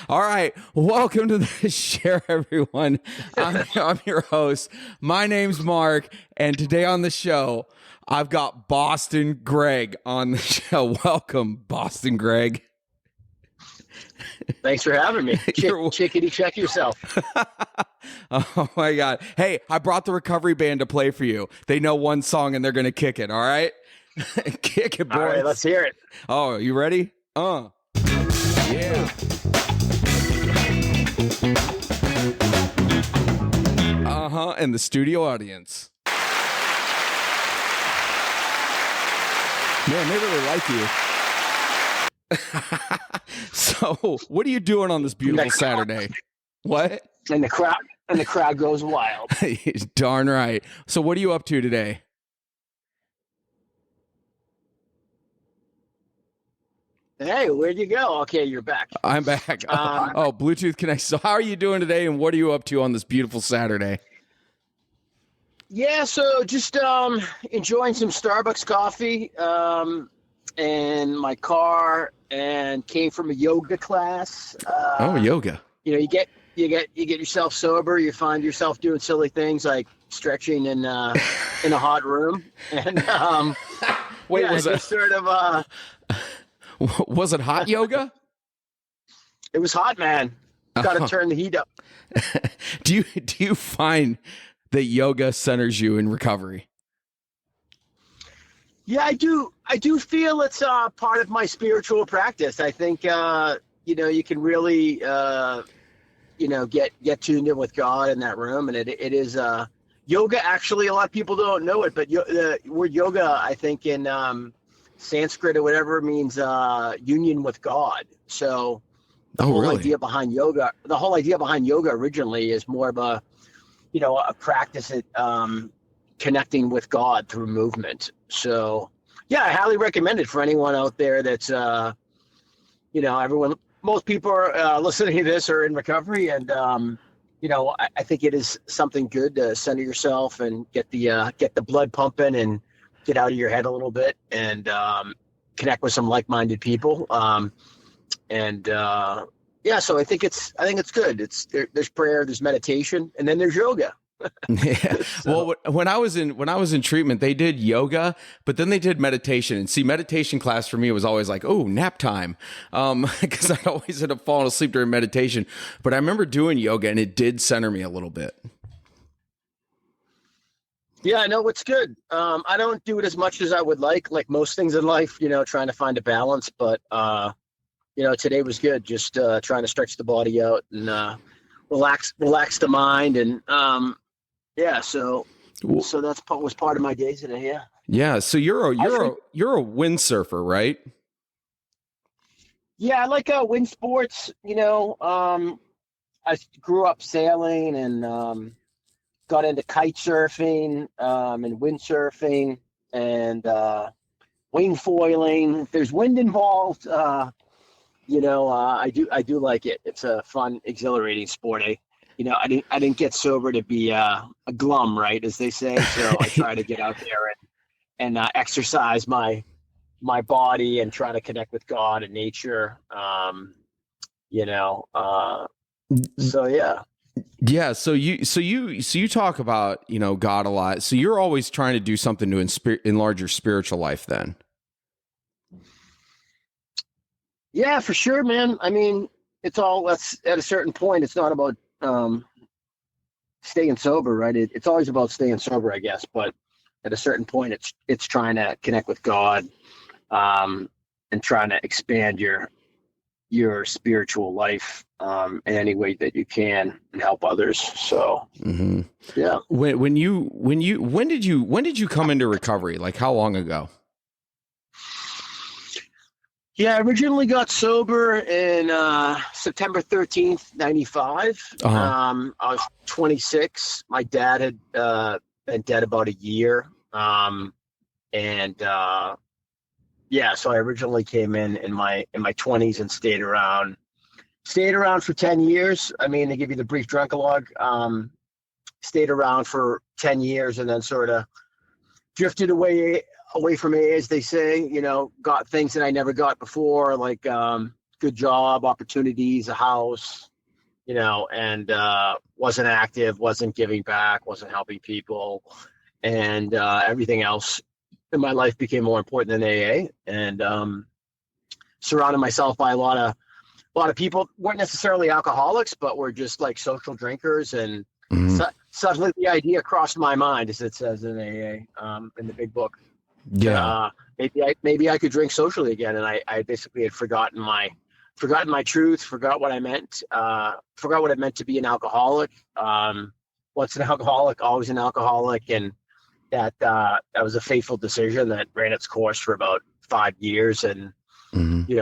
All right. Welcome to the show, everyone. I'm your host. My name's Mark. And today on the show, I've got Boston Greg on the show. Welcome, Boston Greg. Thanks for having me. Chickadee, check yourself. Oh, my God. Hey, I brought the recovery band to play for you. They know one song and they're going to kick it. All right? Kick it, boys. All right, let's hear it. Oh, you ready? Yeah. And the studio audience. Man, they really like you. So, what are you doing on this beautiful Saturday? What? And the crowd goes wild. Darn right. So, what are you up to today? Hey, where'd you go? Okay, you're back. I'm back. Bluetooth connects. So, how are you doing today, and what are you up to on this beautiful Saturday? Yeah, so just enjoying some Starbucks coffee in my car, and came from a yoga class. Yoga. You know, you get yourself sober. You find yourself doing silly things like stretching in a hot room. And wait, yeah, was it sort of? Was it hot yoga? It was hot, man. Got to turn the heat up. Do you find that yoga centers you in recovery? Yeah, I do feel it's part of my spiritual practice. I think you can really get tuned in with God in that room, and it is yoga. Actually, a lot of people don't know it, but the word yoga, I think in Sanskrit or whatever, means union with God. So the whole idea behind yoga originally is more of a practice at connecting with God through movement. So yeah, I highly recommend it for anyone out there that's most people are listening to this are in recovery, and I think it is something good to center yourself and get the blood pumping and get out of your head a little bit, and connect with some like-minded people. So I think it's good. There's prayer, there's meditation, and then there's yoga. Yeah. So, well, when I was in treatment, they did yoga, but then they did meditation. And see, meditation class for me was always like, oh, nap time, because I'd always end up falling asleep during meditation. But I remember doing yoga, and it did center me a little bit. Yeah, I know it's good. I don't do it as much as I would like most things in life, trying to find a balance. But, today was good. Just trying to stretch the body out and relax the mind. And, so that's was part of my day today. Yeah. Yeah. So you're a windsurfer, right? Yeah, I like wind sports. I grew up sailing and got into kite surfing and windsurfing and wing foiling. If there's wind involved, I do like it. It's a fun, exhilarating sport. I didn't get sober to be a glum, right, as they say. So I try to get out there and exercise my body and try to connect with God and nature. So yeah. Yeah. So you talk about, God a lot. So you're always trying to do something to enlarge your spiritual life then. Yeah, for sure, man. I mean, it's at a certain point, it's not about staying sober, right? It's always about staying sober, I guess. But at a certain point, it's trying to connect with God and trying to expand your spiritual life in any way that you can and help others. So, yeah. When did you come into recovery? Like how long ago? Yeah, I originally got sober in September 13th, 95. I was 26. My dad had been dead about a year. So I originally came in my 20s and stayed around for 10 years. I mean, they give you the brief drunk-a-log. Stayed around for 10 years and then sort of drifted away from AA, as they say, got things that I never got before, like good job, opportunities, a house, and wasn't active, wasn't giving back, wasn't helping people, and everything else in my life became more important than AA. And surrounded myself by a lot of people, weren't necessarily alcoholics, but were just like social drinkers. And suddenly the idea crossed my mind, as it says in AA, in the big book. Yeah. Maybe I could drink socially again. And I basically had forgotten my truth, forgot what I meant, forgot what it meant to be an alcoholic. Once an alcoholic, always an alcoholic. And that was a fateful decision that ran its course for about 5 years, and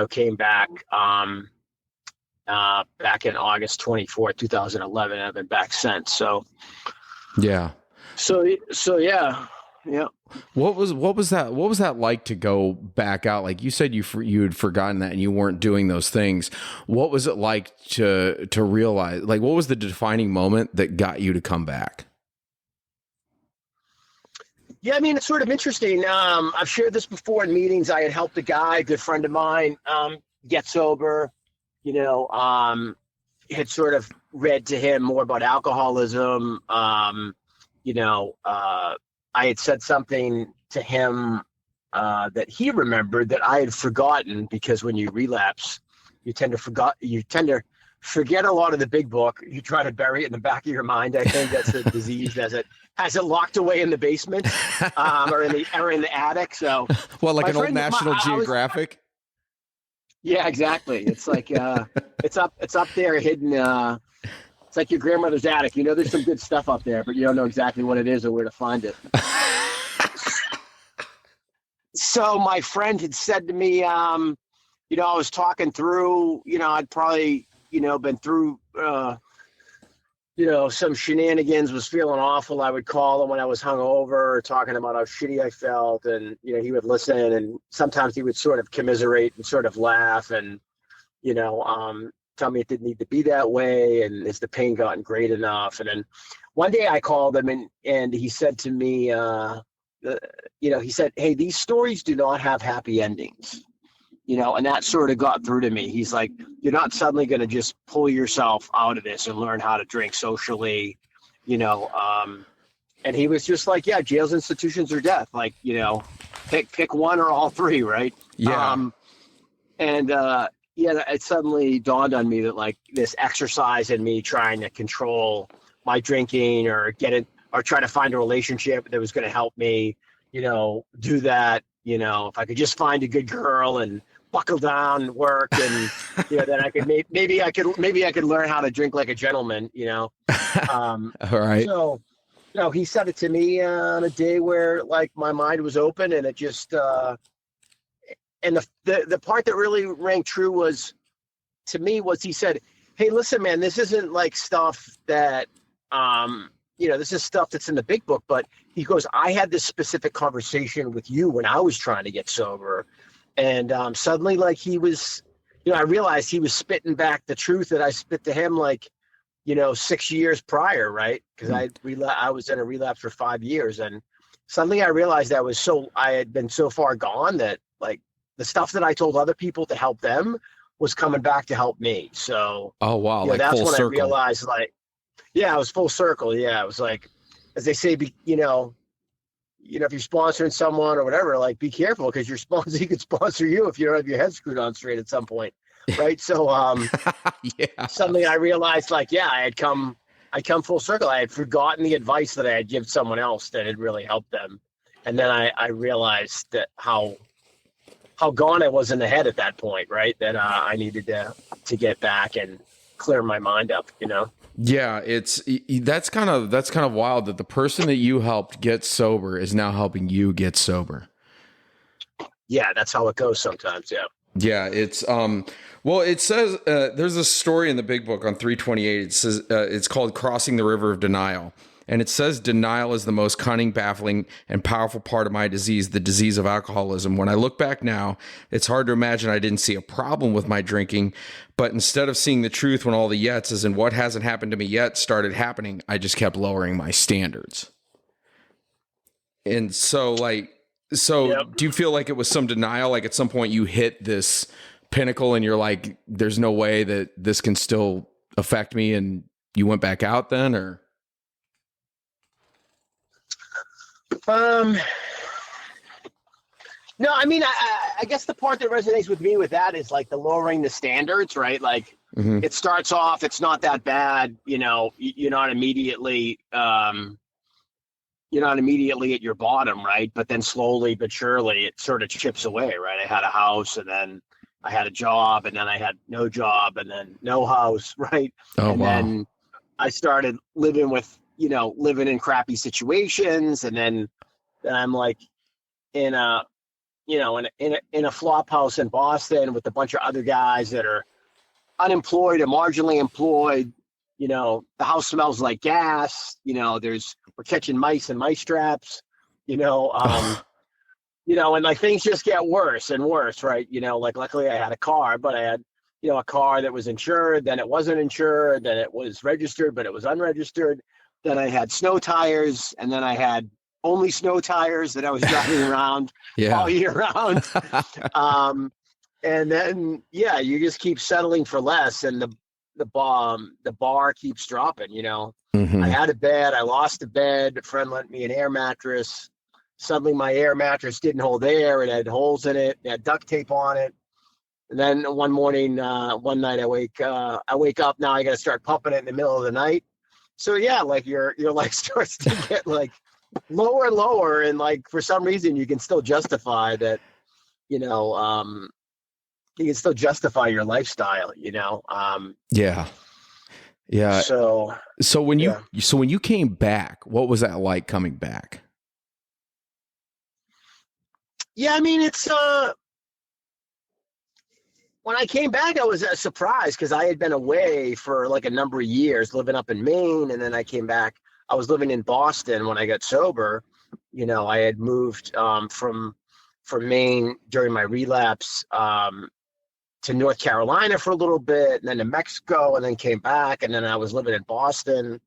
came back back in August 24th, 2011. I've been back since. So yeah. What was that like to go back out? Like you said, you had forgotten that and you weren't doing those things. What was it like to realize, like, what was the defining moment that got you to come back? Yeah, I mean, it's sort of interesting. I've shared this before in meetings. I had helped a guy, a good friend of mine, get sober. Had sort of read to him more about alcoholism. I had said something to him that he remembered that I had forgotten, because when you relapse, you tend to forget a lot of the big book. You try to bury it in the back of your mind. I think that's the disease, has it locked away in the basement or in the attic. So, well, like an old National Geographic. Yeah, exactly. It's like it's up there hidden. It's like your grandmother's attic. There's some good stuff up there, but you don't know exactly what it is or where to find it. So my friend had said to me, I was talking through, I'd probably, been through, some shenanigans, was feeling awful. I would call him when I was hungover, talking about how shitty I felt. And, he would listen, and sometimes he would sort of commiserate and sort of laugh and, tell me it didn't need to be that way. And has the pain gotten great enough? And then one day I called him and he said to me, he said, "Hey, these stories do not have happy endings." And that sort of got through to me. He's like, "You're not suddenly going to just pull yourself out of this and learn how to drink socially, and he was just like, "Yeah, jails, institutions, or death. Like, pick one or all three, right?" Yeah. It suddenly dawned on me that, like, this exercise in me trying to control my drinking or try to find a relationship that was going to help me, do that. If I could just find a good girl and buckle down and work, and then I could maybe I could learn how to drink like a gentleman. All right. So, he said it to me on a day where, like, my mind was open, and it just and the part that really rang true was he said, "Hey, listen, man, this isn't like stuff that this is stuff that's in the big book," but he goes, "I had this specific conversation with you when I was trying to get sober." And suddenly, like, he was, I realized he was spitting back the truth that I spit to him, like, 6 years prior, right? Because I was in a relapse for 5 years. And suddenly I realized I had been so far gone that, like, the stuff that I told other people to help them was coming back to help me. So, oh, wow. Like, that's full when circle. I realized, like, yeah, it was full circle. Yeah, it was like, as they say, if you're sponsoring someone or whatever, like, be careful, because your sponsor, he could sponsor you if you don't have your head screwed on straight at some point, right? So, yeah. Suddenly I realized, like, yeah, I'd come full circle. I had forgotten the advice that I had given someone else that had really helped them, and then I realized that how gone I was in the head at that point, right? That I needed to get back and clear my mind up, Yeah, that's kind of wild that the person that you helped get sober is now helping you get sober. Yeah, that's how it goes sometimes. Yeah. Yeah, it's well, it says there's a story in the big book on 328. It says it's called Crossing the River of Denial. And it says denial is the most cunning, baffling, and powerful part of my disease, the disease of alcoholism. When I look back now, it's hard to imagine I didn't see a problem with my drinking, but instead of seeing the truth when all the yets, as in what hasn't happened to me yet, started happening, I just kept lowering my standards. And so, like, Yep. Do you feel like it was some denial? Like, at some point you hit this pinnacle and you're like, there's no way that this can still affect me, and you went back out then? Or no, I mean, I guess the part that resonates with me with that is like the lowering the standards, right? Like it starts off, it's not that bad, you know, you're not immediately at your bottom, right? But then slowly but surely it sort of chips away, right? I had a house, and then I had a job, and then I had no job, and then no house, right? Then I started living in crappy situations, and then I'm like in a flop house in Boston with a bunch of other guys that are unemployed or marginally employed. You know, the house smells like gas. You know, we're catching mice and mice traps. And like things just get worse and worse, right? You know, like luckily I had a car, but I had, a car that was insured, then it wasn't insured, then it was registered, but it was unregistered. Then I had snow tires, and then I had only snow tires that I was driving around all year round. And then, you just keep settling for less, and the bar keeps dropping, I had a bed, I lost a bed, a friend lent me an air mattress. Suddenly my air mattress didn't hold air, it had holes in it, it had duct tape on it. And then one night I wake up, now I got to start pumping it in the middle of the night. So like your life starts to get like lower and lower, and like for some reason you can still justify that, you can still justify your lifestyle, Yeah. So when you came back, what was that like coming back? Yeah, I mean, it's when I came back, I was surprised because I had been away for like a number of years, living up in Maine, and then I came back. I was living in Boston when I got sober. I had moved from Maine during my relapse to North Carolina for a little bit, and then to Mexico, and then came back, and then I was living in Boston.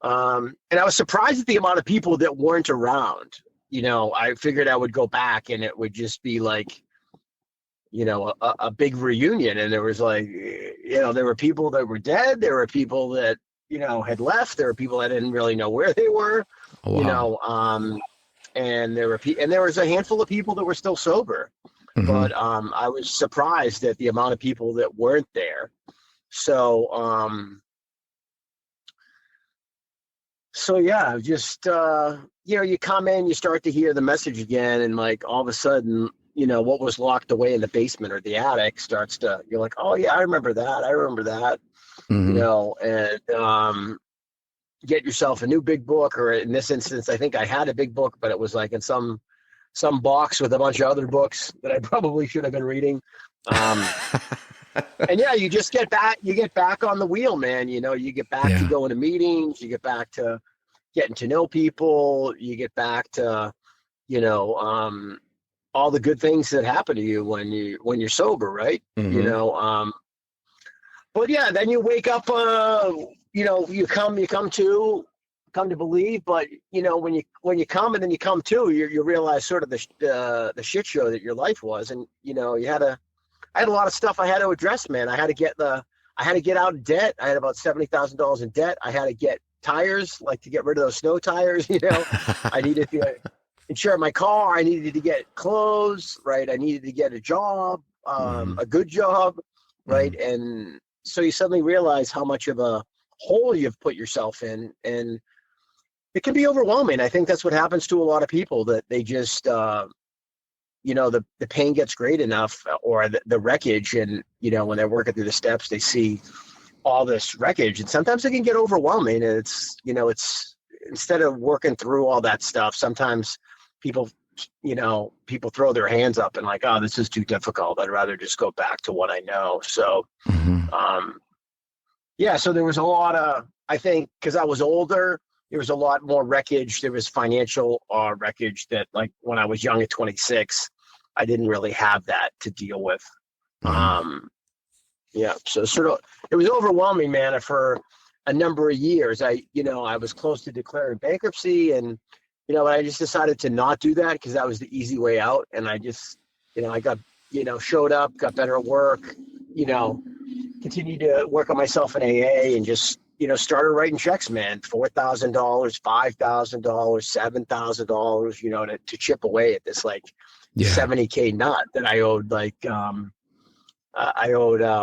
And I was surprised at the amount of people that weren't around. I figured I would go back and it would just be like, a big reunion. And there was like, there were people that were dead. There were people that, had left. There were people that didn't really know where they were, and there was a handful of people that were still sober. But I was surprised at the amount of people that weren't there. So, just, you come in, you start to hear the message again, and like all of a sudden, what was locked away in the basement or the attic you're like, oh yeah, I remember that, and get yourself a new big book, or in this instance, I think I had a big book, but it was like in some box with a bunch of other books that I probably should have been reading. And you just get back on the wheel, man. You get back to going to meetings, you get back to getting to know people, you get back to, all the good things that happen to you when you're sober, right? But then you wake up, you come to believe, but when you come and then you come to, you realize sort of the shit show that your life was, and I had a lot of stuff I had to address, man. I had to get out of debt. I had about $70,000 in debt. I had to get tires, like to get rid of those snow tires. I needed to insure my car. I needed to get clothes, right? I needed to get a job, a good job, right? And so you suddenly realize how much of a hole you've put yourself in, and it can be overwhelming. I think that's what happens to a lot of people, that they just, the pain gets great enough, or the wreckage, and, when they're working through the steps, they see all this wreckage, and sometimes it can get overwhelming. And it's instead of working through all that stuff, sometimes people throw their hands up and like, oh, this is too difficult. I'd rather just go back to what I know. So, so there was a lot of, I think, because I was older, there was a lot more wreckage. There was financial wreckage that, like, when I was young at 26, I didn't really have that to deal with. So sort of, it was overwhelming, man. For a number of years, I was close to declaring bankruptcy, and, I just decided to not do that because that was the easy way out. And I just, I got showed up, got better at work, continued to work on myself in AA and just, started writing checks, man, $4,000, $5,000, $7,000, to chip away at this like $70K nut that I owed,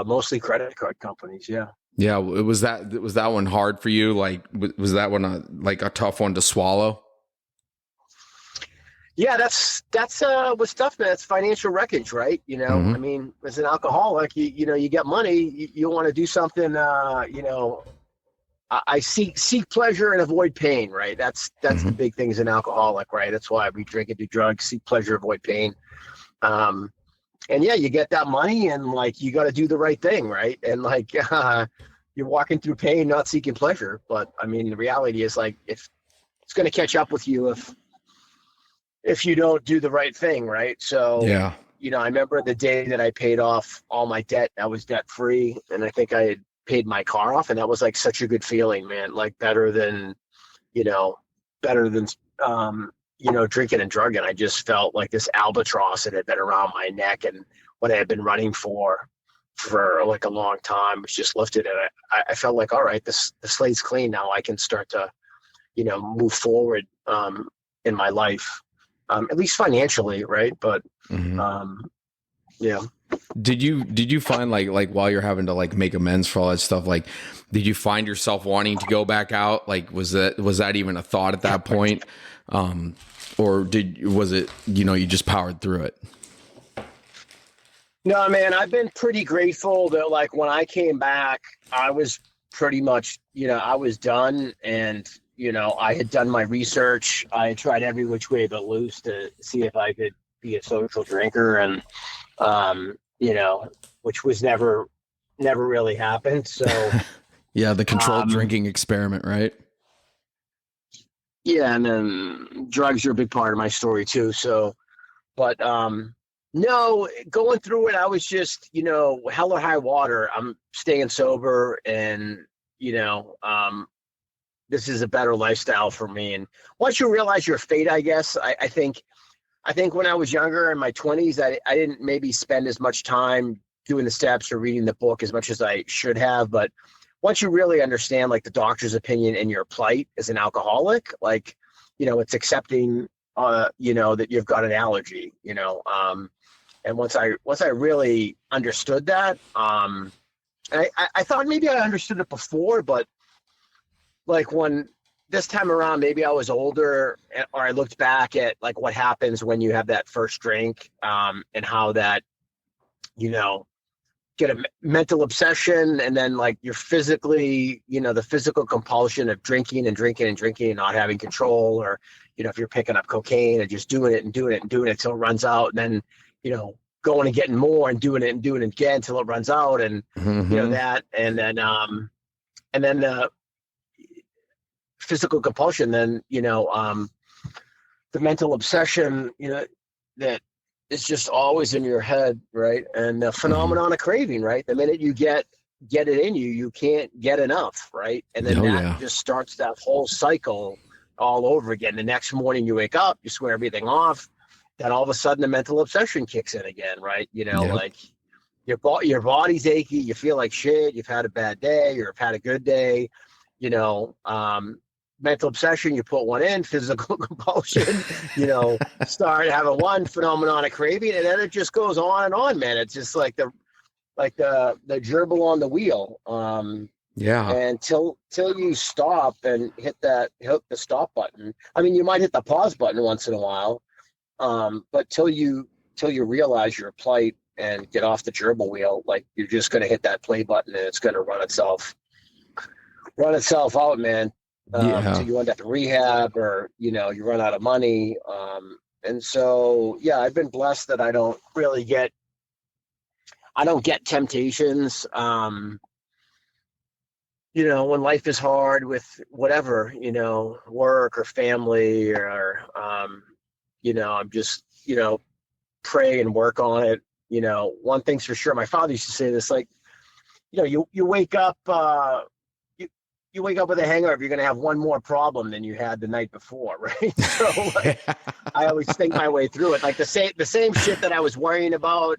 mostly credit card companies. Yeah. Yeah. Was that one hard for you? Like, was that one a tough one to swallow? Yeah, that's what's tough, man. It's financial wreckage, right? Mm-hmm. I mean, as an alcoholic, you get money, you want to do something, I seek pleasure and avoid pain, right? That's the big thing as an alcoholic, right? That's why we drink and do drugs, seek pleasure, avoid pain. And yeah, you get that money and like, you got to do the right thing, right? And like, you're walking through pain, not seeking pleasure. But I mean, the reality is like, if it's going to catch up with you, if you don't do the right thing, right? So, yeah, I remember the day that I paid off all my debt, I was debt free. And I think I had paid my car off. And that was like such a good feeling, man, like better than drinking and drugging. I just felt like this albatross that had been around my neck and what I had been running for like a long time was just lifted. And I felt like, all right, the slate's clean now. I can start to, move forward in my life. At least financially, right? But yeah. Did you find like while you're having to like make amends for all that stuff, like did you find yourself wanting to go back out? Like was that even a thought at that point? Or was it, you just powered through it? No, man, I've been pretty grateful that like when I came back, I was pretty much, I was done and I had done my research. I had tried every which way but loose to see if I could be a social drinker, and which was never really happened. So yeah, the controlled drinking experiment, right? Yeah, and then drugs are a big part of my story too. So, but no, going through it, I was just hell or high water. I'm staying sober, and this is a better lifestyle for me. And once you realize your fate, I guess, I think when I was younger in my 20s, I didn't maybe spend as much time doing the steps or reading the book as much as I should have. But once you really understand like the doctor's opinion and your plight as an alcoholic, like, it's accepting, that you've got an allergy, and once I really understood that, and I thought maybe I understood it before, but like when this time around, maybe I was older, or I looked back at like what happens when you have that first drink, and how that, get a mental obsession, and then like you're physically, the physical compulsion of drinking and drinking and drinking and not having control, or, if you're picking up cocaine and just doing it and doing it and doing it till it runs out, and then, going and getting more and doing it again until it runs out, and that, and then the physical compulsion, then the mental obsession, that is just always in your head, right? And the phenomenon of craving, right? The minute you get it in you, you can't get enough, right? And then just starts that whole cycle all over again. The next morning you wake up, you swear everything off, then all of a sudden the mental obsession kicks in again, right? Like your body's achy, you feel like shit, you've had a bad day, or you've had a good day, mental obsession, you put one in, physical compulsion, start having one phenomenon of craving, and then it just goes on and on, man. It's just like the gerbil on the wheel. And till you stop and hit the stop button. I mean, you might hit the pause button once in a while, but till you realize your plight and get off the gerbil wheel, like you're just going to hit that play button and it's going to run itself out, man. So you end up in rehab, or you run out of money, and so I've been blessed that I don't get temptations, when life is hard with whatever, work or family, or I'm just pray and work on it. One thing's for sure, my father used to say this, like, you wake up you wake up with a hangover, you're going to have one more problem than you had the night before, right? So like, I always think my way through it. Like the same shit that I was worrying about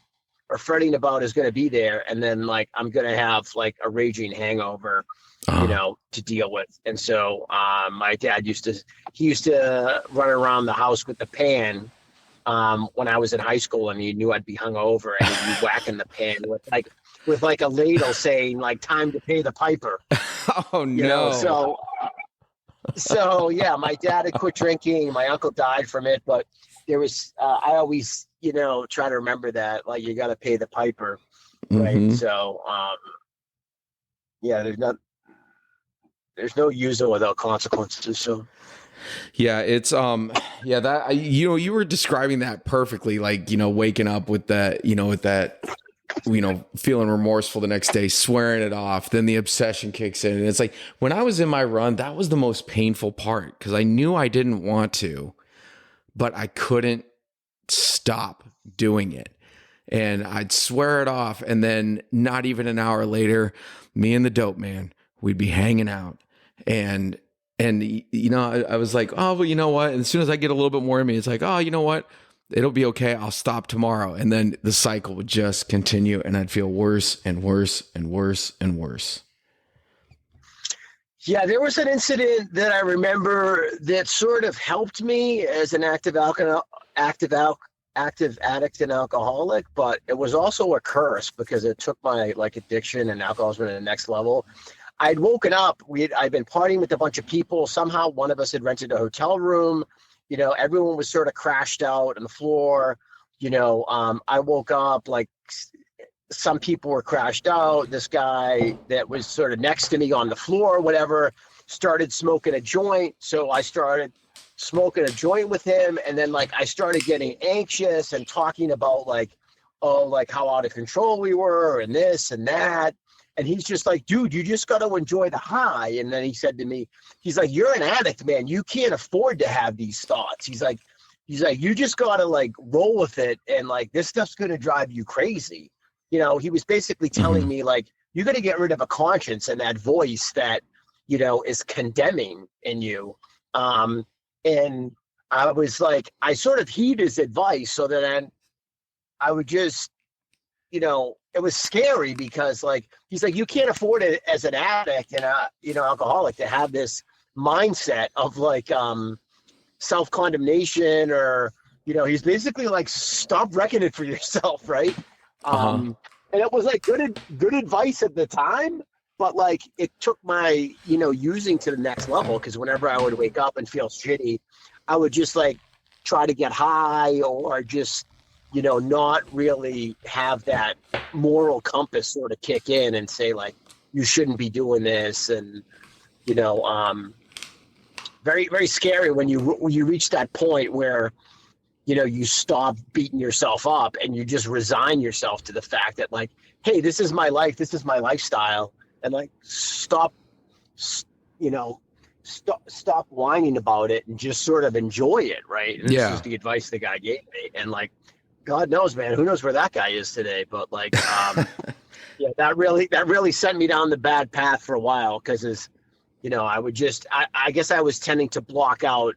or fretting about is going to be there. And then like, I'm going to have like a raging hangover, to deal with. And so my dad used to run around the house with the pan when I was in high school, and he knew I'd be hungover, and he'd be whacking the pan with like a ladle saying like, time to pay the piper. Oh no. So yeah, my dad had quit drinking. My uncle died from it, but there was, I always, try to remember that, like, you got to pay the piper. Right. Mm-hmm. So, yeah, there's no using without consequences. So, yeah, it's, that, you were describing that perfectly, like, waking up with that, feeling remorseful the next day, swearing it off, then the obsession kicks in. And it's like, when I was in my run, that was the most painful part, because I knew I didn't want to, but I couldn't stop doing it. And I'd swear it off. And then not even an hour later, me and the dope man, we'd be hanging out. And I was like, oh, well, you know what? And as soon as I get a little bit more in me, it's like, oh, you know what? It'll be okay. I'll stop tomorrow. And then the cycle would just continue, and I'd feel worse and worse and worse and worse. Yeah, there was an incident that I remember that sort of helped me as an active addict and alcoholic, but it was also a curse because it took my like addiction and alcoholism to the next level. I'd woken up, I'd been partying with a bunch of people. Somehow one of us had rented a hotel room. Everyone was sort of crashed out on the floor. I woke up, like, some people were crashed out. This guy that was sort of next to me on the floor, whatever, started smoking a joint. So I started smoking a joint with him. And then like, I started getting anxious and talking about like, oh, like how out of control we were and this and that. And he's just like, dude, you just got to enjoy the high. And then he said to me, he's like, you're an addict, man. You can't afford to have these thoughts. He's like, you just got to like roll with it. And like, this stuff's going to drive you crazy. He was basically telling me like, you got to get rid of a conscience and that voice that, is condemning in you. And I was like, I sort of heed his advice. So then I would just, it was scary because like, he's like, you can't afford it as an addict and alcoholic to have this mindset of like, self-condemnation or, he's basically like, stop wrecking it for yourself. Right. And it was like good advice at the time, but like it took my, using to the next level. Cause whenever I would wake up and feel shitty, I would just like try to get high or just, not really have that moral compass sort of kick in and say like, you shouldn't be doing this. And, very, very scary when you reach that point where, you stop beating yourself up and you just resign yourself to the fact that like, hey, this is my life. This is my lifestyle. And like, stop whining about it and just sort of enjoy it. Right. And this is the advice the guy gave me. And like, God knows, man, who knows where that guy is today. But like, yeah, that really sent me down the bad path for a while. Cause I guess I was tending to block out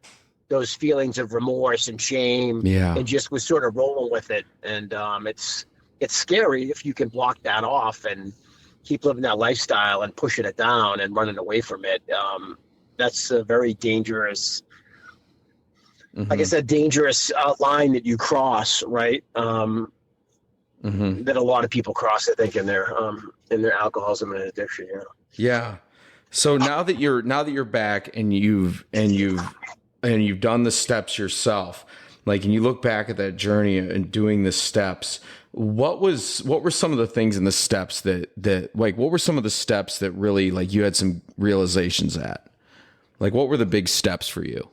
those feelings of remorse and shame and just was sort of rolling with it. And it's scary if you can block that off and keep living that lifestyle and pushing it down and running away from it. That's a very dangerous, like I said, dangerous line that you cross, right? That a lot of people cross, I think, in their alcoholism and addiction. Yeah. So now that you're back and you've done the steps yourself, like, and you look back at that journey and doing the steps, what were some of the things in the steps that like, what were some of the steps that really like you had some realizations at? Like, what were the big steps for you?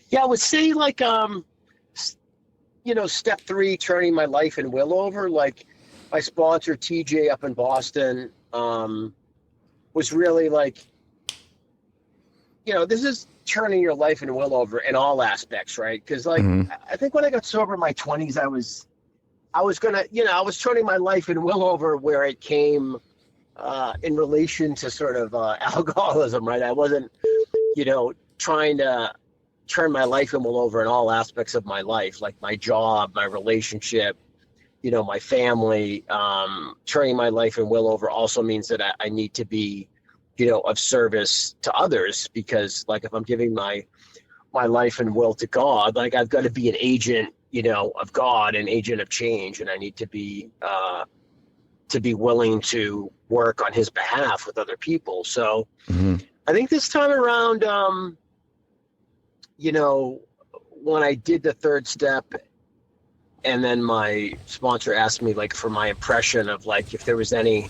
Yeah, I would say like, step 3, turning my life and will over. Like my sponsor, TJ up in Boston, was really like, this is turning your life and will over in all aspects. Right. Cause like, I think when I got sober in my 20s, I was turning my life and will over where it came, in relation to sort of, alcoholism. Right. I wasn't, trying to turn my life and will over in all aspects of my life, like my job, my relationship, my family. Turning my life and will over also means that I need to be, of service to others, because like if I'm giving my life and will to God, like I've got to be an agent, of God, an agent of change, and I need to be willing to work on his behalf with other people. So I think this time around, when I did the third step, and then my sponsor asked me like for my impression of like if there was any,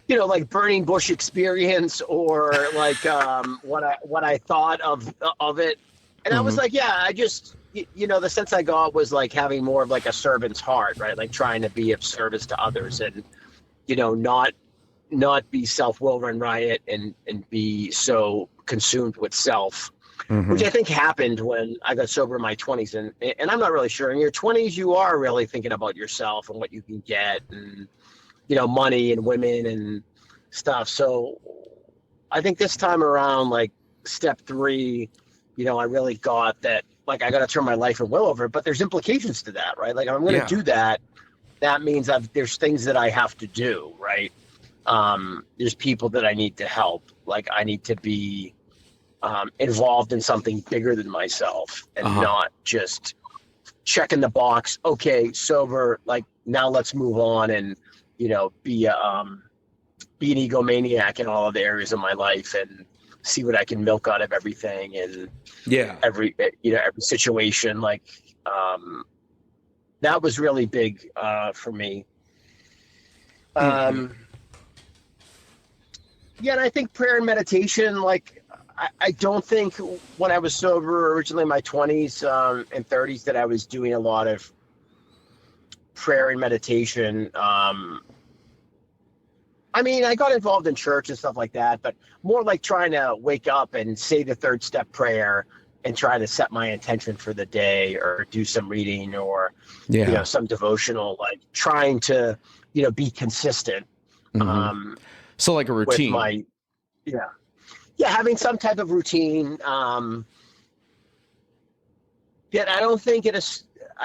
like burning bush experience or like what I thought of it, and I was like, yeah, I just the sense I got was like having more of like a servant's heart, right? Like trying to be of service to others, and not be self-will run riot and be so consumed with self. Which I think happened when I got sober in my 20s. And I'm not really sure. In your 20s, you are really thinking about yourself and what you can get and, money and women and stuff. So I think this time around, like step 3, I really got that, like, I got to turn my life and will over. But there's implications to that, right? Like, if I'm going to do that, that means there's things that I have to do, right? There's people that I need to help. Like, I need to be involved in something bigger than myself, and not just checking the box. Okay, sober. Like now, let's move on and be an egomaniac in all of the areas of my life and see what I can milk out of everything and every situation. Like that was really big for me. And I think prayer and meditation, like. I don't think when I was sober originally in my 20s and 30s that I was doing a lot of prayer and meditation. I mean, I got involved in church and stuff like that, but more like trying to wake up and say the third step prayer and try to set my intention for the day or do some reading or, some devotional, like trying to, be consistent. So like a routine. Yeah, having some type of routine. Yet I don't think it is.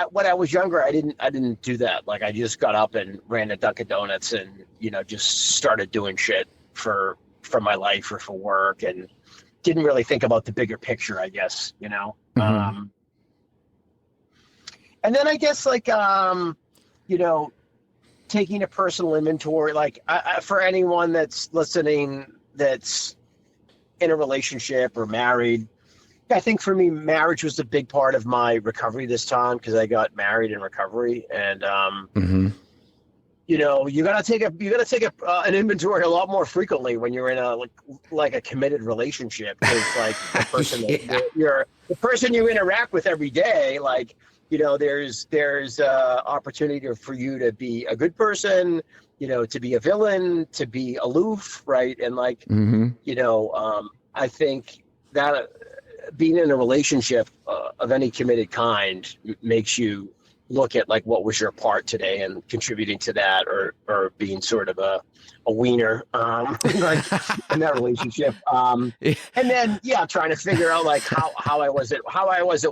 When I was younger, I didn't do that. Like I just got up and ran to Dunkin' Donuts and just started doing shit for my life or for work, and didn't really think about the bigger picture, I guess. And then I guess like taking a personal inventory. Like for anyone that's listening, that's in a relationship or married, I think for me, marriage was a big part of my recovery this time because I got married in recovery, and you gotta take an inventory a lot more frequently when you're in a like a committed relationship, because like the person that the person you interact with every day, like there's opportunity for you to be a good person, to be a villain, to be aloof, right? And like, I think that being in a relationship of any committed kind makes you look at like what was your part today and contributing to that, or being sort of a wiener like in that relationship. And then trying to figure out like how I was at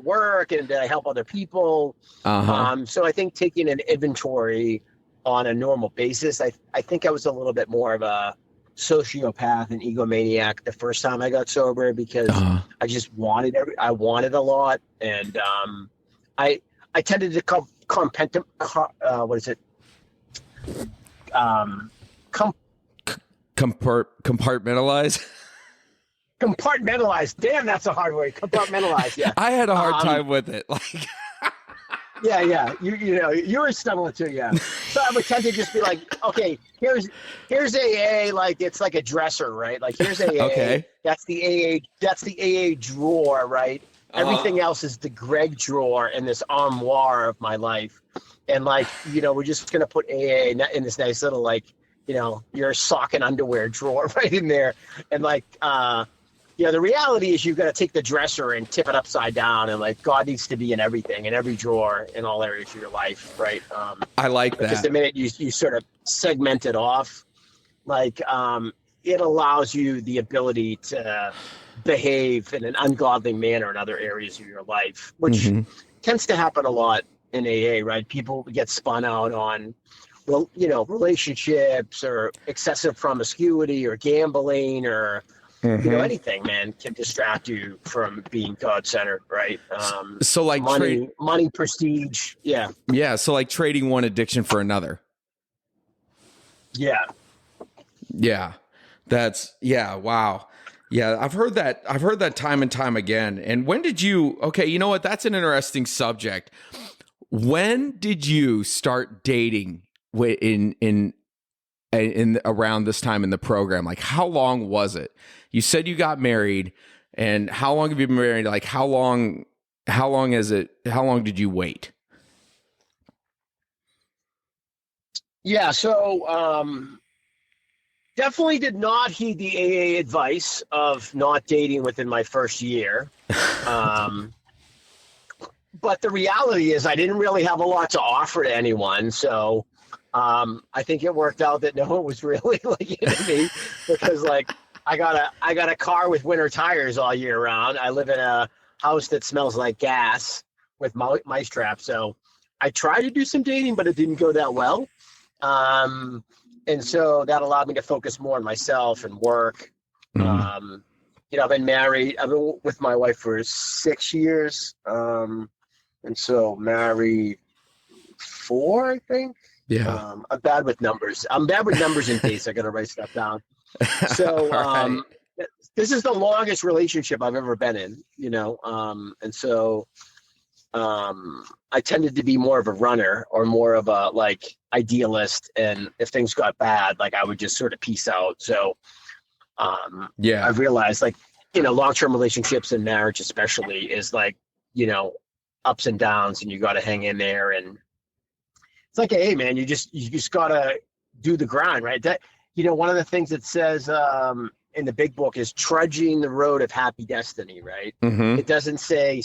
work, and did I help other people? So I think taking an inventory on a normal basis, I think I was a little bit more of a sociopath and egomaniac the first time I got sober, because I just wanted I wanted a lot, and I tended to compartmentalize. Compartmentalize. Damn, that's a hard word. Compartmentalize. Yeah. I had a hard time with it. Like. Yeah. You were stumbling too. Yeah. So I would tend to just be like, okay, here's AA. Like it's like a dresser, right? Like here's AA. Okay. That's the AA drawer, right? Everything else is the Greg drawer in this armoire of my life. And like, we're just going to put AA in this nice little, like, your sock and underwear drawer right in there. And like, the reality is you've got to take the dresser and tip it upside down. And like, God needs to be in everything, in every drawer, in all areas of your life. Right. I like that. Because the minute you sort of segment it off, like, it allows you the ability to behave in an ungodly manner in other areas of your life, which Mm-hmm. tends to happen a lot in AA, right? People get spun out on, well, relationships or excessive promiscuity or gambling or, Mm-hmm. anything, man, can distract you from being God-centered, right? So like Money, prestige. Yeah. yeah, so like trading one addiction for another. Yeah. Yeah. Wow. Yeah, I've heard that. I've heard that time and time again. And when did you, okay, you know what? That's an interesting subject. When did you start dating in around this time in the program? Like how long was it? You said you got married, and how long have you been married? Like how long did you wait? Yeah. So, definitely did not heed the AA advice of not dating within my first year. Um, but the reality is I didn't really have a lot to offer to anyone. So I think it worked out that no one was really like into me because like I got a car with winter tires all year round. I live in a house that smells like gas with mice traps. So I tried to do some dating, but it didn't go that well. And so that allowed me to focus more on myself and work. Mhm. I've been with my wife for 6 years. And so married 4, I think. Yeah. I'm bad with numbers. I'm bad with numbers and dates. I got to write stuff down. So, All right. this is the longest relationship I've ever been in, and so, I tended to be more of a runner or more of a like idealist. And if things got bad, like I would just sort of peace out. So, Yeah. I've realized like, long-term relationships and marriage especially is like, ups and downs, and you got to hang in there. And it's like, hey man, you just gotta do the grind, right? That, one of the things it says, in the big book is trudging the road of happy destiny, right? Mm-hmm. It doesn't say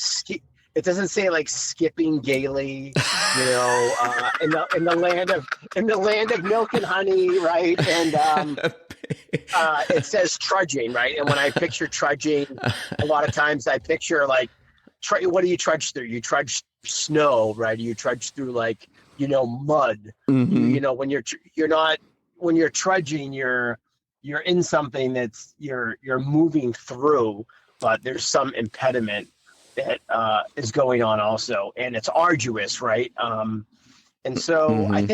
it doesn't say like skipping gaily, in the land of milk and honey, right? And it says trudging, right? And when I picture trudging, a lot of times I picture like, what do you trudge through? You trudge snow, right? You trudge through like, mud. Mm-hmm. When you're trudging, you're in something that's you're moving through, but there's some impediment that is going on also, and it's arduous, right? And so Mm-hmm. I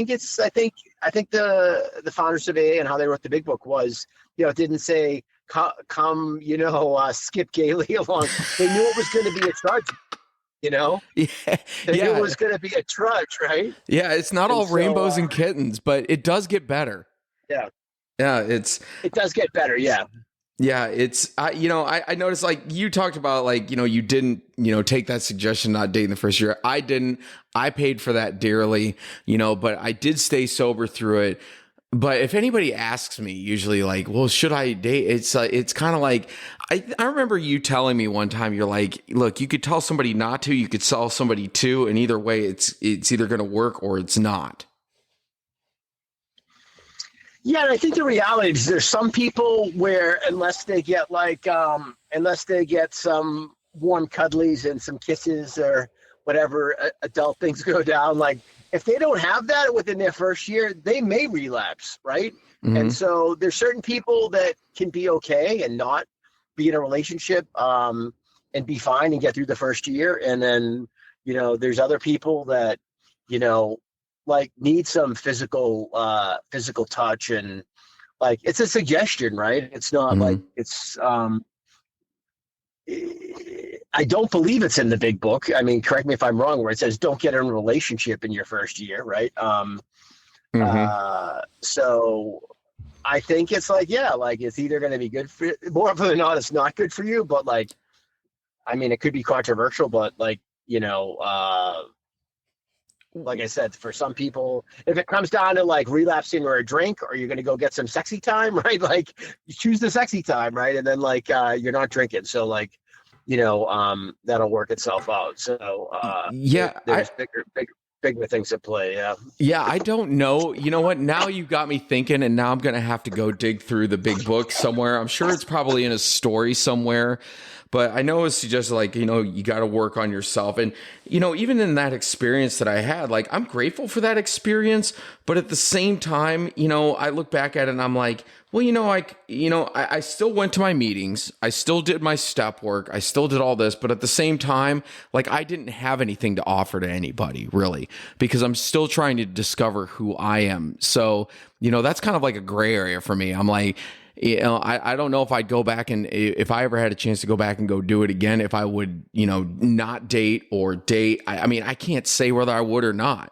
think the founders of AA and how they wrote the big book was, it didn't say come, skip gaily along. They knew it was going to be a trudge, Yeah. they knew it Yeah. was going to be a trudge, right? Yeah. It's not And all so, rainbows and kittens, but it does get better. yeah, Yeah. It's, it does get better. Yeah. yeah, I noticed like you talked about like, you didn't, take that suggestion, not dating the first year. I didn't, I paid for that dearly, but I did stay sober through it. But if anybody asks me usually like, well, should I date? It's kind of like, I remember you telling me one time, you're like, look, you could tell somebody not to, you could tell somebody to, and either way it's either going to work or it's not. Yeah, and I think the reality is there's some people where unless they get some warm cuddlies and some kisses or whatever adult things go down, like if they don't have that within their first year, they may relapse, right? Mm-hmm. And so there's certain people that can be okay and not be in a relationship, and be fine and get through the first year. And then, there's other people that, you know, like need some physical touch, and like it's a suggestion, right? It's not like Mm-hmm. it's I don't believe it's in the big book. I mean, correct me if I'm wrong, where it says don't get in a relationship in your first year, right? Mm-hmm. So I think it's like, yeah, like it's either going to be good for you, more often than not, it's not good for you. But like, I mean, it could be controversial, but like I said, for some people, if it comes down to like relapsing or a drink, or you're going to go get some sexy time, right? Like you choose the sexy time, right? And then like, you're not drinking. So like, that'll work itself out. So, Yeah, there's bigger. bigger things at play. Yeah. Yeah, I don't know. You know what? Now you got me thinking, and now I'm going to have to go dig through the big book somewhere. I'm sure it's probably in a story somewhere, but I know it's just like, you got to work on yourself. And, even in that experience that I had, like, I'm grateful for that experience. But at the same time, I look back at it and I'm like, well, I still went to my meetings. I still did my step work. I still did all this. But at the same time, like, I didn't have anything to offer to anybody really, because I'm still trying to discover who I am. So, that's kind of like a gray area for me. I'm like, I don't know if I'd go back, and if I ever had a chance to go back and go do it again, if I would, not date or date. I mean, I can't say whether I would or not,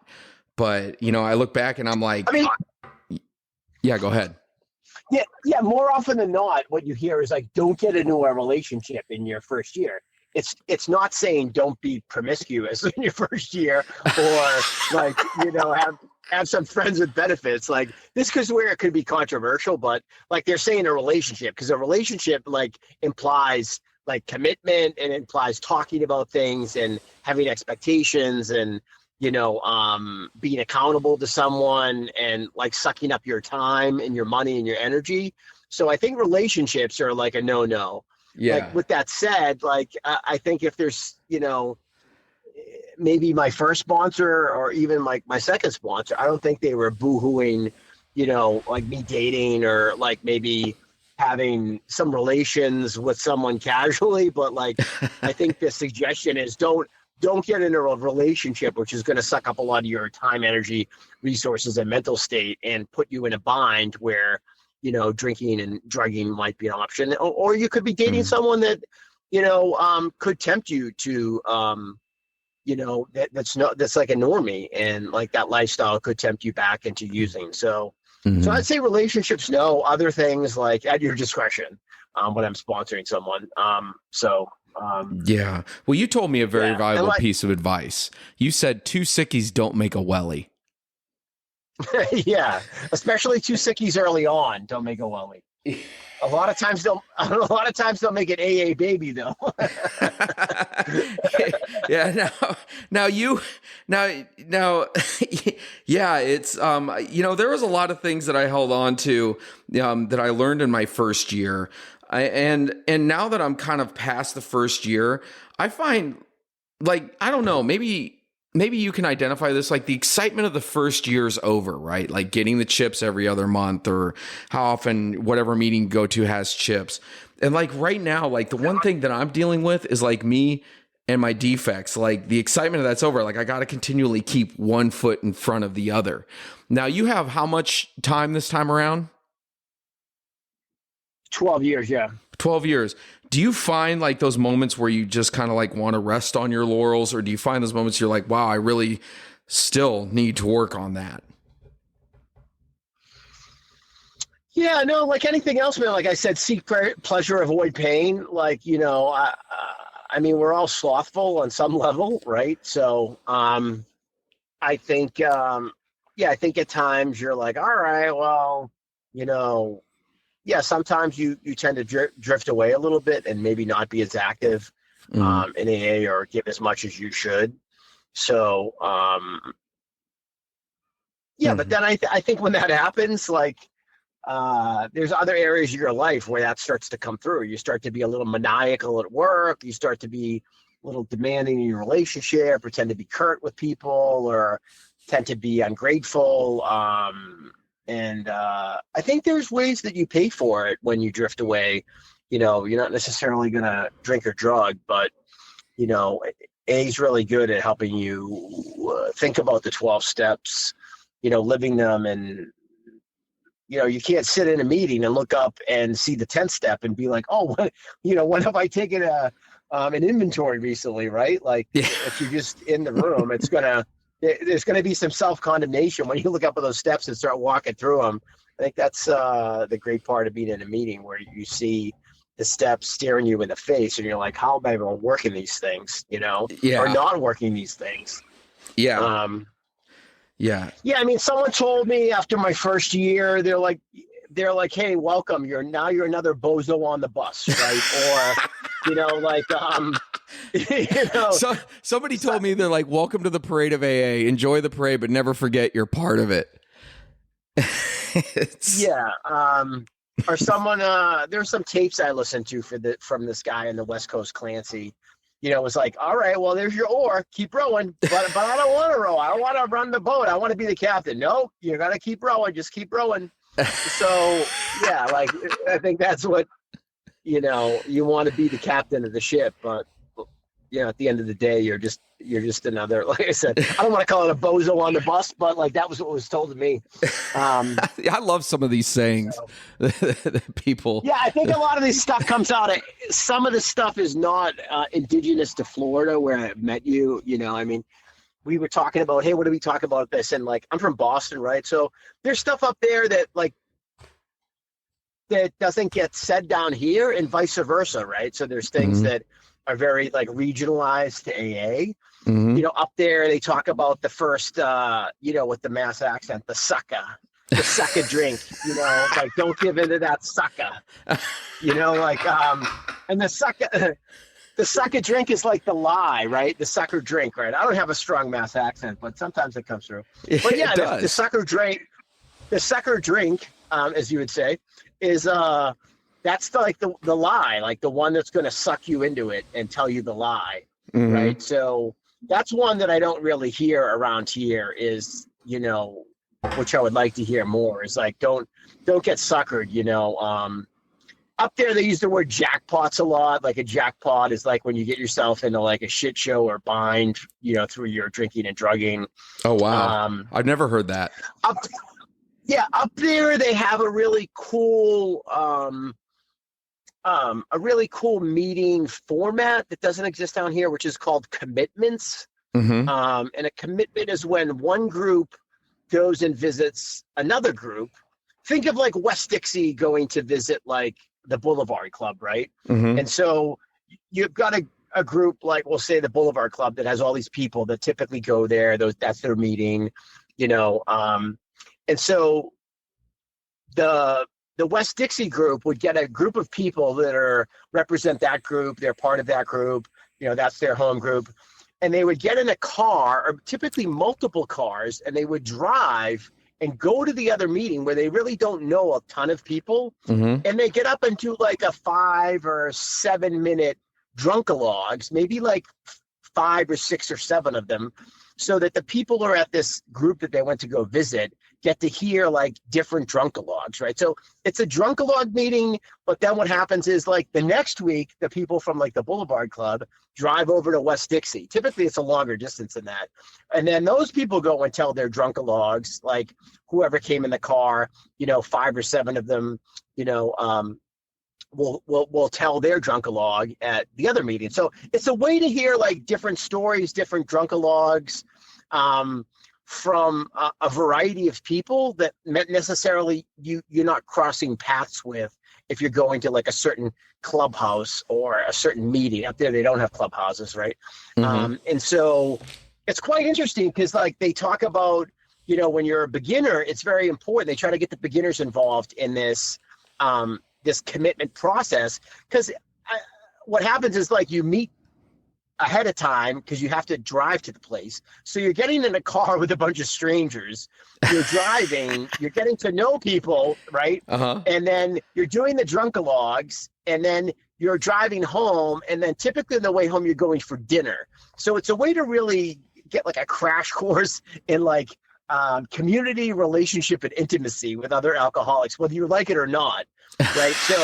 but, I look back and I'm like, yeah, go ahead. Yeah. More often than not, what you hear is like, don't get into a relationship in your first year. It's not saying don't be promiscuous in your first year, or like, have some friends with benefits. Like, this is where it could be controversial, but like, they're saying a relationship, because a relationship like implies like commitment, and implies talking about things and having expectations, and being accountable to someone, and like sucking up your time and your money and your energy. So I think relationships are like a no. Yeah. Like, with that said, like, I think if there's, maybe my first sponsor, or even like my second sponsor, I don't think they were boohooing, like me dating, or like maybe having some relations with someone casually. But like, I think the suggestion is don't get into a relationship which is going to suck up a lot of your time, energy, resources, and mental state, and put you in a bind where, drinking and drugging might be an option. Or you could be dating someone that, could tempt you to, that's like a normie, and like that lifestyle could tempt you back into using. So I'd say relationships, no. Other things, like, at your discretion, when I'm sponsoring someone. Yeah. Well, you told me a very valuable piece of advice. You said 2 sickies don't make a welly. Yeah, especially 2 sickies early on don't make a welly. A lot of times they'll make an AA baby though. Yeah. Yeah. It's there was a lot of things that I held on to that I learned in my first year, and now that I'm kind of past the first year, I find, like, I don't know, maybe you can identify this, like the excitement of the first year's over, right? Like getting the chips every other month, or how often whatever meeting you go to has chips. And like right now, like the one thing that I'm dealing with is like me and my defects. Like the excitement of that's over. Like I got to continually keep one foot in front of the other. Now, you have how much time this time around? 12 years. Yeah. 12 years. Do you find like those moments where you just kind of like want to rest on your laurels, or do you find those moments you're like, wow, I really still need to work on that? Yeah, no, like anything else, man, like I said, seek pleasure, avoid pain. Like, I mean, we're all slothful on some level, right? So, I think, I think at times you're like, all right, well, yeah, sometimes you tend to drift away a little bit and maybe not be as active in AA, or give as much as you should. So, but then I think when that happens, like, there's other areas of your life where that starts to come through. You start to be a little maniacal at work. You start to be a little demanding in your relationship, or tend to be curt with people, or tend to be ungrateful. And I think there's ways that you pay for it when you drift away. You're not necessarily going to drink or drug, but, A is really good at helping you think about the 12 steps, living them. And, you can't sit in a meeting and look up and see the 10th step and be like, oh, when have I taken an inventory recently, right? Like, if you're just in the room, there's going to be some self-condemnation when you look up at those steps and start walking through them. I think that's the great part of being in a meeting, where you see the steps staring you in the face, and you're like, how am I working these things, or not working these things? Yeah. Yeah. I mean, someone told me after my first year, they're like, hey, welcome. You're another bozo on the bus, right? Or, So somebody told me they're like, welcome to the parade of AA. Enjoy the parade, but never forget you're part of it. Yeah. Or someone, there's some tapes I listened to from this guy in the West Coast, Clancy. It was like, all right, well, there's your oar. Keep rowing. But I don't want to row. I don't want to run the boat. I want to be the captain. No, you got to keep rowing. Just keep rowing. So, yeah, like, I think that's what, you want to be the captain of the ship. But, at the end of the day, you're just another, like I said, I don't want to call it a bozo on the bus, but like that was what was told to me. I love some of these sayings. People. Yeah, I think a lot of this stuff comes out. Some of the stuff is not indigenous to Florida where I met you. I mean, we were talking about, hey, what do we talk about this? And like, I'm from Boston, right? So there's stuff up there that like, that doesn't get said down here and vice versa, right? So there's things that are very like regionalized to AA. Up there they talk about the first, with the Mass accent, the sucker drink, like don't give into that sucker, and the sucker drink is like the lie, right? The sucker drink, right? I don't have a strong Mass accent, but sometimes it comes through. But yeah, the sucker drink, as you would say, is that's the lie, like the one that's going to suck you into it and tell you the lie, right? So that's one that I don't really hear around here is, which I would like to hear more is like, don't get suckered, Up there they use the word jackpots a lot. Like a jackpot is like when you get yourself into like a shit show or bind, through your drinking and drugging. Oh, wow. I've never heard that. Up there they have a really cool meeting format that doesn't exist down here, which is called commitments. And a commitment is when one group goes and visits another group. Think of like West Dixie going to visit like the Boulevard Club, right? And so you've got a group like, we'll say the Boulevard Club that has all these people that typically go there. That's their meeting, and so the West Dixie group would get a group of people that represent that group. They're part of that group. That's their home group. And they would get in a car, or typically multiple cars, and they would drive and go to the other meeting where they really don't know a ton of people. And they get up and do like a 5 or 7 minute drunkalogs, maybe like 5 or 6 or 7 of them, so that the people who are at this group that they went to go visit get to hear like different drunkalogs, right? So it's a drunkalog meeting, but then what happens is like the next week, the people from like the Boulevard Club drive over to West Dixie. Typically it's a longer distance than that. And then those people go and tell their drunkalogs, like whoever came in the car, 5 or 7 of them, will tell their drunkalog at the other meeting. So it's a way to hear like different stories, different drunkalogs, from a variety of people that necessarily you're not crossing paths with if you're going to like a certain clubhouse or a certain meeting. Up there they don't have clubhouses, right? And so it's quite interesting because like they talk about, when you're a beginner, it's very important. They try to get the beginners involved in this this commitment process, because what happens is like you meet ahead of time because you have to drive to the place. So you're getting in a car with a bunch of strangers. You're driving. You're getting to know people, right? And then you're doing the drunkalogs, and then you're driving home. And then typically on the way home, you're going for dinner. So it's a way to really get like a crash course in like community, relationship, and intimacy with other alcoholics, whether you like it or not. Right. So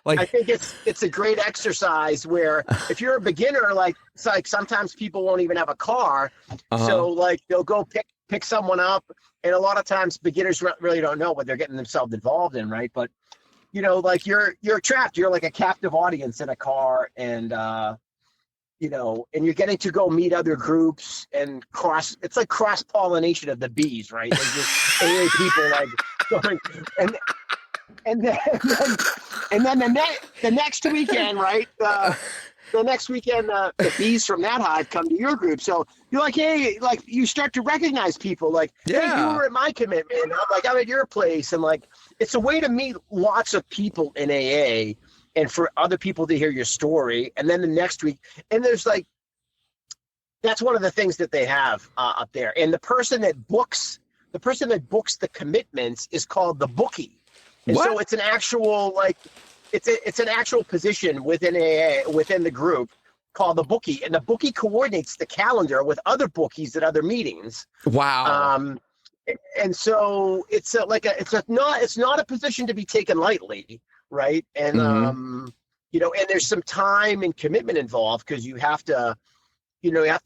I think it's a great exercise where if you're a beginner, like it's like sometimes people won't even have a car. So like they'll go pick someone up. And a lot of times beginners really don't know what they're getting themselves involved in. Right. But, like you're trapped. You're like a captive audience in a car, and, and you're getting to go meet other groups and it's like cross-pollination of the bees, right? Like just AA people like going, and then the next weekend, right? The next weekend, the bees from that hive come to your group. So you're like, hey, like you start to recognize people like, hey, you were at my commitment. I'm at your place. And like, it's a way to meet lots of people in AA and for other people to hear your story. And then the next week, and there's like, that's one of the things that they have up there. And the person that books the commitments is called the bookie. And What? so it's an actual, like, it's an actual position within within the group called the bookie. And the bookie coordinates the calendar with other bookies at other meetings. Wow. And so it's not a position to be taken lightly, right? And and there's some time and commitment involved, because you have to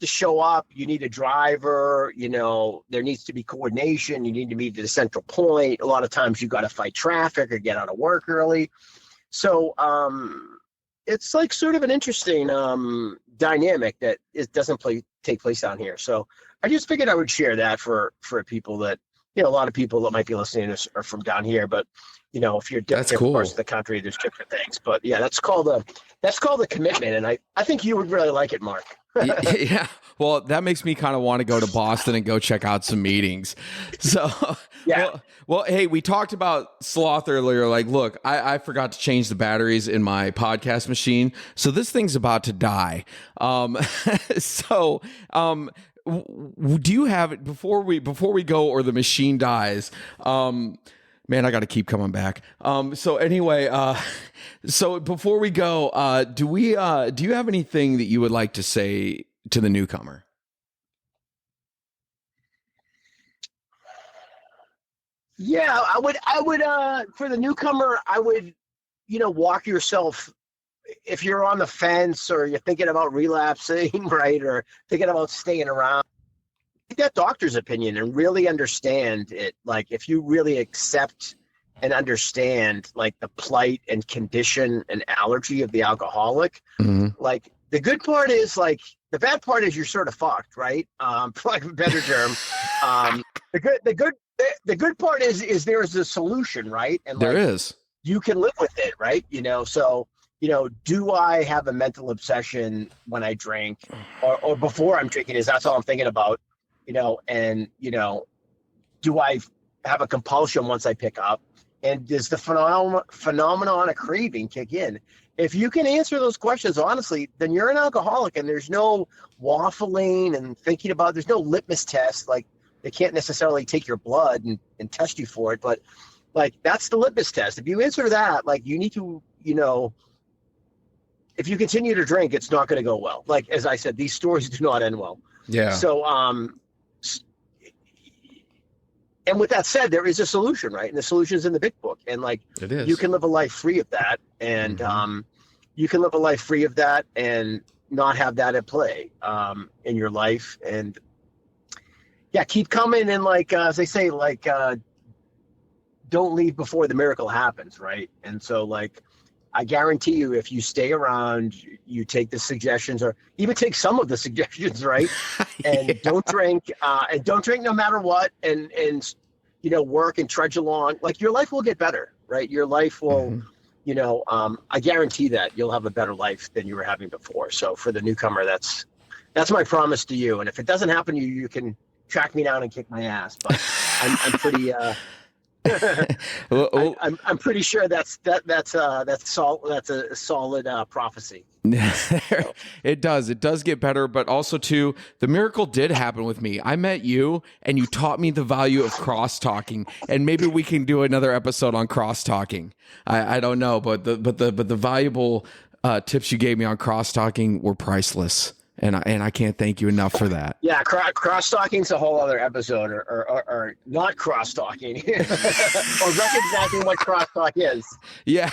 show up. You need a driver. There needs to be coordination. You need to meet at a central point. A lot of times you got to fight traffic or get out of work early. So it's like sort of an interesting dynamic that doesn't take place down here. So I just figured I would share that for people that, a lot of people that might be listening are from down here, but if you're different parts of the country, there's different things. But yeah, that's called a commitment. And I think you would really like it, Mark. Yeah. Well, that makes me kind of want to go to Boston and go check out some meetings. So, yeah. Well, hey, we talked about sloth earlier. Like, look, I forgot to change the batteries in my podcast machine, so this thing's about to die. Do you have it before we go, or the machine dies? Man, I got to keep coming back. So anyway, so before we go, do you have anything that you would like to say to the newcomer? Yeah, I would, for the newcomer, I would, walk yourself. If you're on the fence or you're thinking about relapsing, right, or thinking about staying around, take that doctor's opinion and really understand it. Like, if you really accept and understand, like, the plight and condition and allergy of the alcoholic, like, the good part is, like, the bad part is you're sort of fucked, right? For lack of a better term. The good part is there is a solution, right? And there is. You can live with it, right? So, do I have a mental obsession when I drink, or before I'm drinking? That's all I'm thinking about, and, do I have a compulsion once I pick up? And does the phenomenon of craving kick in? If you can answer those questions honestly, then you're an alcoholic, and there's no waffling and thinking about, there's no litmus test. Like, they can't necessarily take your blood and test you for it, but, like, that's the litmus test. If you answer that, like, you need to, if you continue to drink, it's not going to go well. Like, as I said, these stories do not end well. Yeah. So, and with that said, there is a solution, right? And the solution's in the big book. And, like, it is. You can live a life free of that. And you can live a life free of that and not have that at play in your life. And yeah, keep coming. And, like, as they say, like, don't leave before the miracle happens, right? And so, like, I guarantee you, if you stay around, you take the suggestions, or even take some of the suggestions, right? And don't drink, no matter what, and work and trudge along. Like, your life will get better, right? Your life will, I guarantee that you'll have a better life than you were having before. So for the newcomer, that's my promise to you. And if it doesn't happen to you, you can track me down and kick my ass. But I'm pretty. I'm pretty sure that's a solid prophecy. It does get better, but also too, the miracle did happen with me. I met you, and you taught me the value of cross talking, and maybe we can do another episode on cross talking. I don't know, but the valuable tips you gave me on cross talking were priceless. And I can't thank you enough for that. Yeah, cross-talking's a whole other episode, or not cross-talking, or recognizing what cross-talk is. Yeah,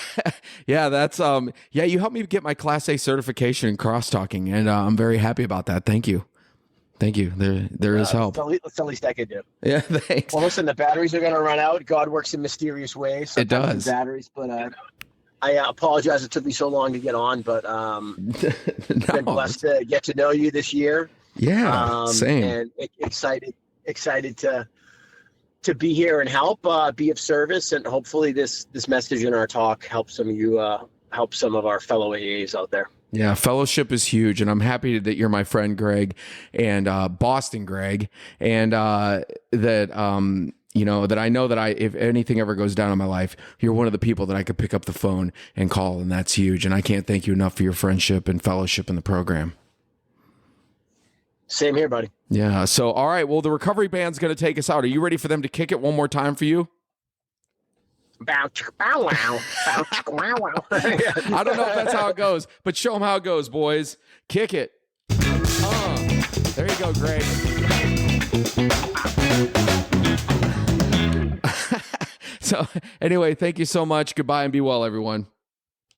that's you helped me get my Class A certification in cross-talking, and I'm very happy about that. Thank you. There is help. That's the least I could do. Yeah, thanks. Well, listen, the batteries are going to run out. God works in mysterious ways. It does. Batteries, but I apologize it took me so long to get on, but been blessed to get to know you this year. Yeah, same. And excited to be here and help, be of service, and hopefully this message in our talk helps some of you, help some of our fellow AAs out there. Yeah, fellowship is huge, and I'm happy that you're my friend Greg and Boston Greg, and that that I know that if anything ever goes down in my life, you're one of the people that I could pick up the phone and call, and that's huge. And I can't thank you enough for your friendship and fellowship in the program. Same here, buddy. Yeah. So, all right. Well, the recovery band's going to take us out. Are you ready for them to kick it one more time for you? Bow, bow, wow. Bow, wow, wow. I don't know if that's how it goes, but show them how it goes, boys. Kick it. There you go, Greg. So, anyway, thank you so much. Goodbye and be well, everyone.